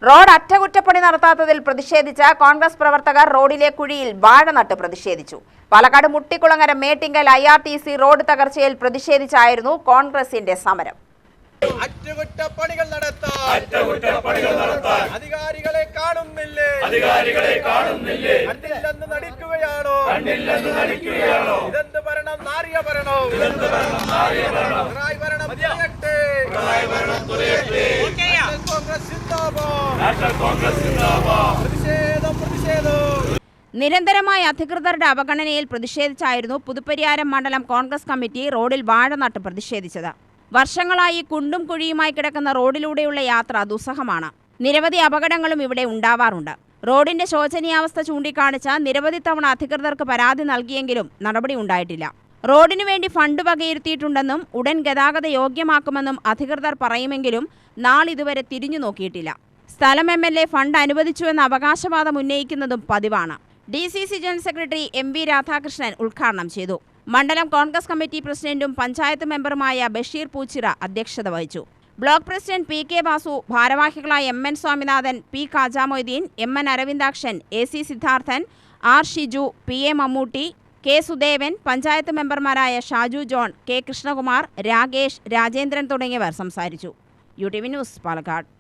Road അറ്റകുറ്റപ്പണി നടത്താത്തതിൽ പ്രതിഷേധിച്ച കോൺഗ്രസ് പ്രവർത്തകർ റോഡിലെ കുഴിയിൽ വാഴ നട്ട് പ്രതിഷേധിച്ചു. പാലക്കാട് മുട്ടിക്കുളങ്ങര മേട്ടിങ്കൽ IRTC റോഡ് തകർച്ചയിൽ പ്രതിഷേധിച്ചായിരുന്നു കോൺഗ്രസിന്റെ സമരം. അറ്റകുറ്റപ്പണികൾ നടത്താൻ അധികാരികളെ കാണുന്നില്ലേ? കണ്ടില്ലെന്ന് നടിക്കുകയാണോ? ഇതെന്ത് ഭരണം? നാറിയ ഭരണം. നിരന്തരമായ അധികൃതരുടെ അവഗണനയിൽ പ്രതിഷേധിച്ചായിരുന്നു പുതുപ്പരിയാരം മണ്ഡലം കോൺഗ്രസ് കമ്മിറ്റി റോഡിൽ വാഴ നട്ട് പ്രതിഷേധിച്ചത്. വർഷങ്ങളായി കുണ്ടും കുഴിയുമായി കിടക്കുന്ന റോഡിലൂടെയുള്ള യാത്ര ദുസ്സഹമാണ്. നിരവധി അപകടങ്ങളും ഇവിടെ ഉണ്ടാവാറുണ്ട്. റോഡിന്റെ ശോചനീയാവസ്ഥ ചൂണ്ടിക്കാണിച്ച നിരവധി തവണ അധികൃതർക്ക് പരാതി നൽകിയെങ്കിലും നടപടി ഉണ്ടായിട്ടില്ല. റോഡിനു വേണ്ടി ഫണ്ട് വകയിരുത്തിയിട്ടുണ്ടെന്നും ഉടൻ ഗതാഗത യോഗ്യമാക്കുമെന്നും അധികൃതർ പറയുമെങ്കിലും നാളിതുവരെ തിരിഞ്ഞു നോക്കിയിട്ടില്ല. സ്ഥലം MLA ഫണ്ട് അനുവദിച്ചുവെന്ന അവകാശവാദം ഉന്നയിക്കുന്നതും പതിവാണ്. DCC general secretary MV Radhakrishnan ഉദ്ഘാടനം ചെയ്തു. മണ്ഡലം കോൺഗ്രസ് കമ്മിറ്റി പ്രസിഡന്റും പഞ്ചായത്ത് മെമ്പറുമായ ബഷീർ പൂച്ചിറ അധ്യക്ഷത വഹിച്ചു. ബ്ലോക്ക് പ്രസിഡന്റ് PK വാസു, ഭാരവാഹികളായ MN Swaminathan, P കാജാമൊയ്തീൻ, MN Aravindakshan, AC Siddharthan, R Shiju, PA Mammootty, K Sudevan, panchayat മെമ്പർമാരായ ഷാജു ജോൺ, K കൃഷ്ണകുമാർ, രാകേഷ്, രാജേന്ദ്രൻ തുടങ്ങിയവർ സംസാരിച്ചു. UTV news, Palakkad.